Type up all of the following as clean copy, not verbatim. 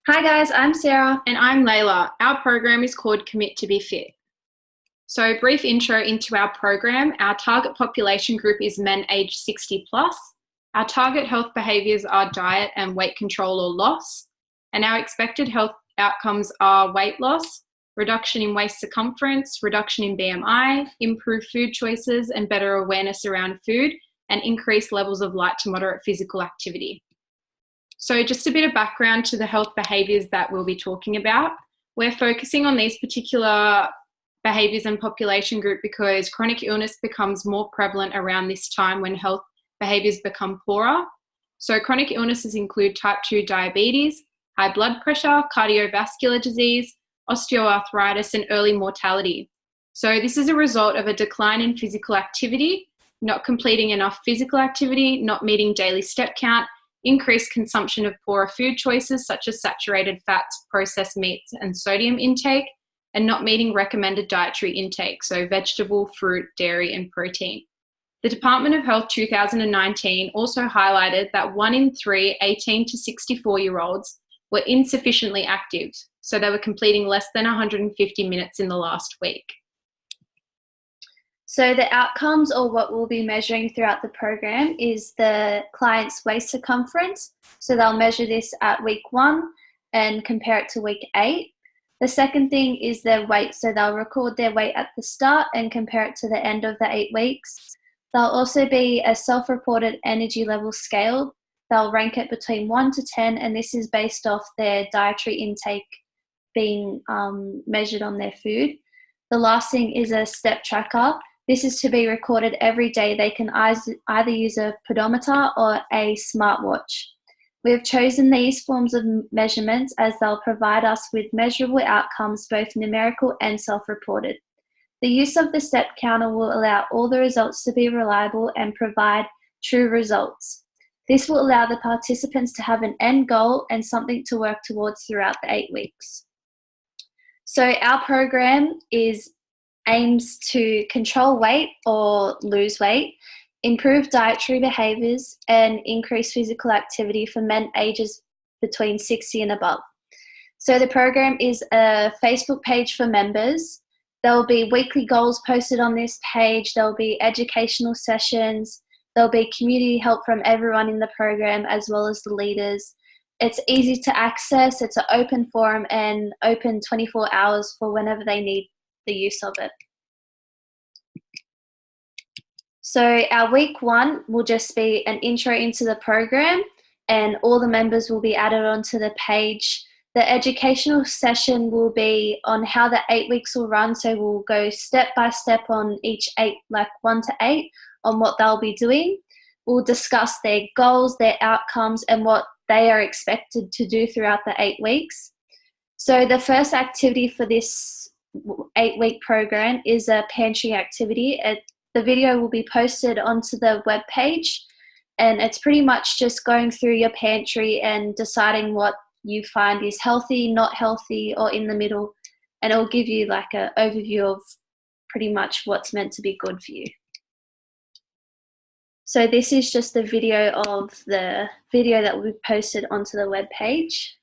Hi guys, I'm Sarah. And I'm Layla. Our program is called Commit to be Fit. So, brief intro into our program. Our target population group is men aged 60 plus. Our target health behaviours are diet and weight control or loss. And our expected health outcomes are weight loss, reduction in waist circumference, reduction in BMI, improved food choices and better awareness around food, and increased levels of light to moderate physical activity. So just a bit of background to the health behaviours that we'll be talking about. We're focusing on these particular behaviours and population group because chronic illness becomes more prevalent around this time when health behaviours become poorer. So chronic illnesses include type 2 diabetes, high blood pressure, cardiovascular disease, osteoarthritis, and early mortality. So this is a result of a decline in physical activity, not completing enough physical activity, not meeting daily step count, increased consumption of poorer food choices such as saturated fats, processed meats, and sodium intake, and not meeting recommended dietary intake, so vegetable, fruit, dairy, and protein. The Department of Health 2019 also highlighted that 1 in 3 18 to 64-year-olds were insufficiently active, so they were completing less than 150 minutes in the last week. So the outcomes, or what we'll be measuring throughout the program, is the client's waist circumference. So they'll measure this at week 1 and compare it to week 8. The second thing is their weight. So they'll record their weight at the start and compare it to the end of the 8 weeks. There'll also be a self-reported energy level scale. They'll rank it between 1 to 10, and this is based off their dietary intake being measured on their food. The last thing is a step tracker. This is to be recorded every day. They can either use a pedometer or a smartwatch. We have chosen these forms of measurements as they'll provide us with measurable outcomes, both numerical and self-reported. The use of the step counter will allow all the results to be reliable and provide true results. This will allow the participants to have an end goal and something to work towards throughout the 8 weeks. So our program aims to control weight or lose weight, improve dietary behaviours, and increase physical activity for men ages between 60 and above. So the program is a Facebook page for members. There will be weekly goals posted on this page. There will be educational sessions. There will be community help from everyone in the program as well as the leaders. It's easy to access. It's an open forum and open 24 hours for whenever they need the use of it. So our week 1 will just be an intro into the program, and all the members will be added onto the page. The educational session will be on how the 8 weeks will run. So we'll go step by step on each 8, like 1 to 8, on what they'll be doing. We'll discuss their goals, their outcomes, and what they are expected to do throughout the 8 weeks. So the first activity for this 8-week program is a pantry activity. The video will be posted onto the web page, and it's pretty much just going through your pantry and deciding what you find is healthy, not healthy, or in the middle, and it'll give you like an overview of pretty much what's meant to be good for you. So this is just the video of the video that will be posted onto the web page.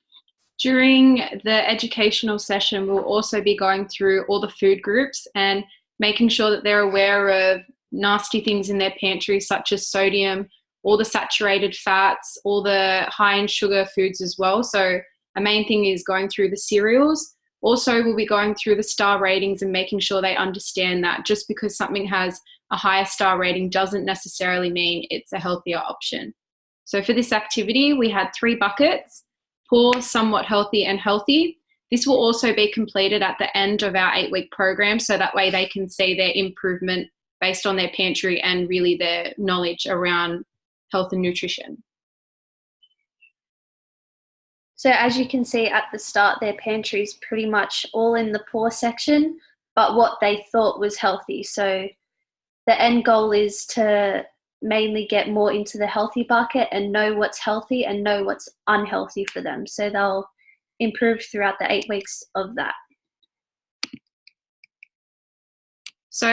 During the educational session, we'll also be going through all the food groups and making sure that they're aware of nasty things in their pantry, such as sodium, all the saturated fats, all the high in sugar foods as well. So a main thing is going through the cereals. Also, we'll be going through the star ratings and making sure they understand that just because something has a higher star rating doesn't necessarily mean it's a healthier option. So for this activity, we had 3 buckets: poor, somewhat healthy, and healthy. This will also be completed at the end of our 8-week program, so that way they can see their improvement based on their pantry and really their knowledge around health and nutrition. So as you can see at the start, their pantry is pretty much all in the poor section, but what they thought was healthy. So the end goal is to mainly get more into the healthy bucket and know what's healthy and know what's unhealthy for them. So they'll improve throughout the 8 weeks of that. So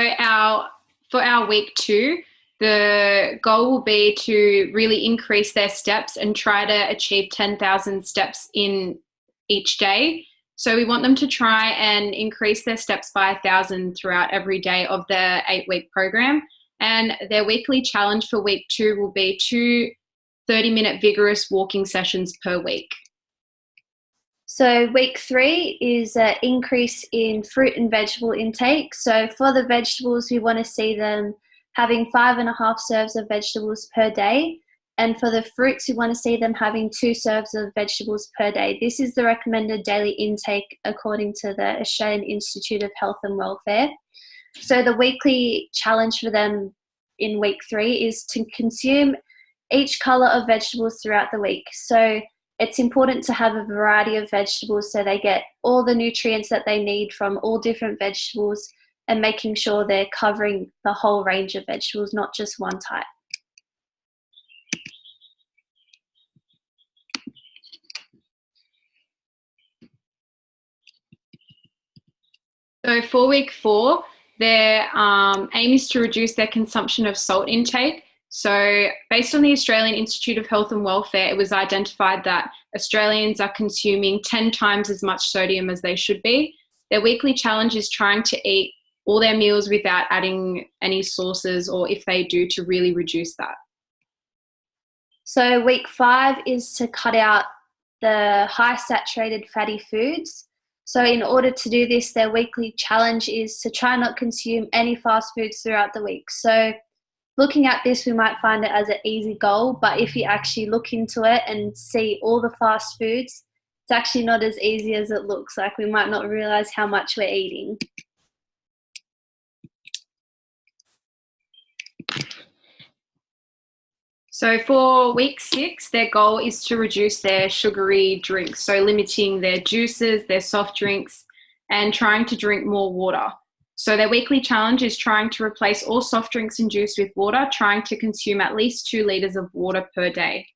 for our week 2, the goal will be to really increase their steps and try to achieve 10,000 steps in each day. So we want them to try and increase their steps by 1,000 throughout every day of their 8-week program. And their weekly challenge for week 2 will be 2 30-minute vigorous walking sessions per week. So week 3 is an increase in fruit and vegetable intake. So for the vegetables, we want to see them having 5.5 serves of vegetables per day. And for the fruits, we want to see them having 2 serves of vegetables per day. This is the recommended daily intake according to the Australian Institute of Health and Welfare. So the weekly challenge for them in week 3 is to consume each colour of vegetables throughout the week. So it's important to have a variety of vegetables so they get all the nutrients that they need from all different vegetables, and making sure they're covering the whole range of vegetables, not just one type. So for week 4, their aim is to reduce their consumption of salt intake. So based on the Australian Institute of Health and Welfare, it was identified that Australians are consuming 10 times as much sodium as they should be. Their weekly challenge is trying to eat all their meals without adding any sauces, or if they do, to really reduce that. So week 5 is to cut out the high saturated fatty foods. So in order to do this, their weekly challenge is to try not consume any fast foods throughout the week. So looking at this, we might find it as an easy goal, but if you actually look into it and see all the fast foods, it's actually not as easy as it looks. Like, we might not realize how much we're eating. So for week 6, their goal is to reduce their sugary drinks, so limiting their juices, their soft drinks, and trying to drink more water. So their weekly challenge is trying to replace all soft drinks and juice with water, trying to consume at least 2 litres of water per day.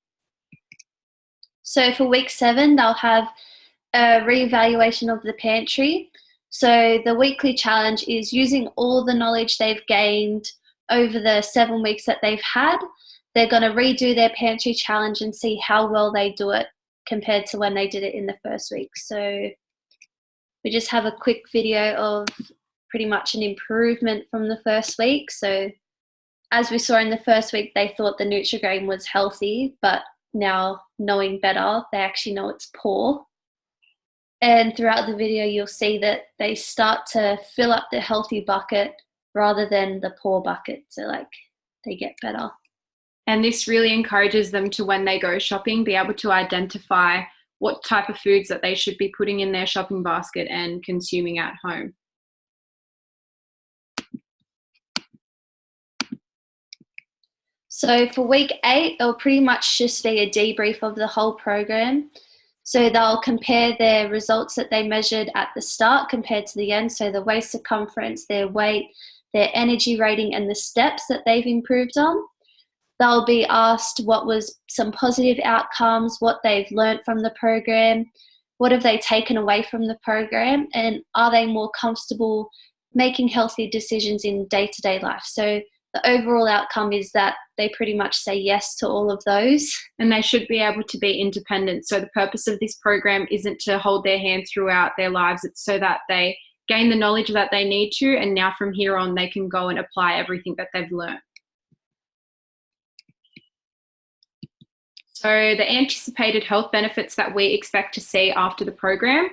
So for week 7, they'll have a reevaluation of the pantry. So the weekly challenge is using all the knowledge they've gained over the 7 weeks that they've had. They're going to redo their pantry challenge and see how well they do it compared to when they did it in the first week. So we just have a quick video of pretty much an improvement from the first week. So as we saw in the first week, they thought the Nutrigrain was healthy, but now, knowing better, they actually know it's poor. And throughout the video, you'll see that they start to fill up the healthy bucket rather than the poor bucket. So they get better. And this really encourages them to, when they go shopping, be able to identify what type of foods that they should be putting in their shopping basket and consuming at home. So for week 8, it'll pretty much just be a debrief of the whole program. So they'll compare their results that they measured at the start compared to the end. So the waist circumference, their weight, their energy rating, and the steps that they've improved on. They'll be asked what was some positive outcomes, what they've learnt from the program, what have they taken away from the program, and are they more comfortable making healthy decisions in day-to-day life. So the overall outcome is that they pretty much say yes to all of those. And they should be able to be independent. So the purpose of this program isn't to hold their hand throughout their lives. It's so that they gain the knowledge that they need to, and now from here on they can go and apply everything that they've learnt. So the anticipated health benefits that we expect to see after the program.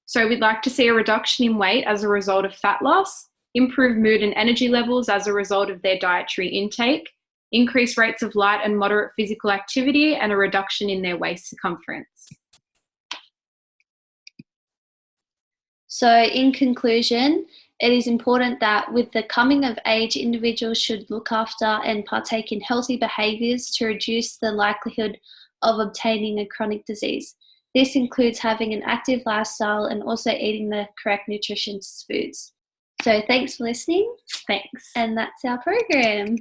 So we'd like to see a reduction in weight as a result of fat loss, improved mood and energy levels as a result of their dietary intake, increased rates of light and moderate physical activity, and a reduction in their waist circumference. So in conclusion, it is important that with the coming of age, individuals should look after and partake in healthy behaviours to reduce the likelihood of obtaining a chronic disease. This includes having an active lifestyle and also eating the correct nutritious foods. So thanks for listening. Thanks. And that's our program.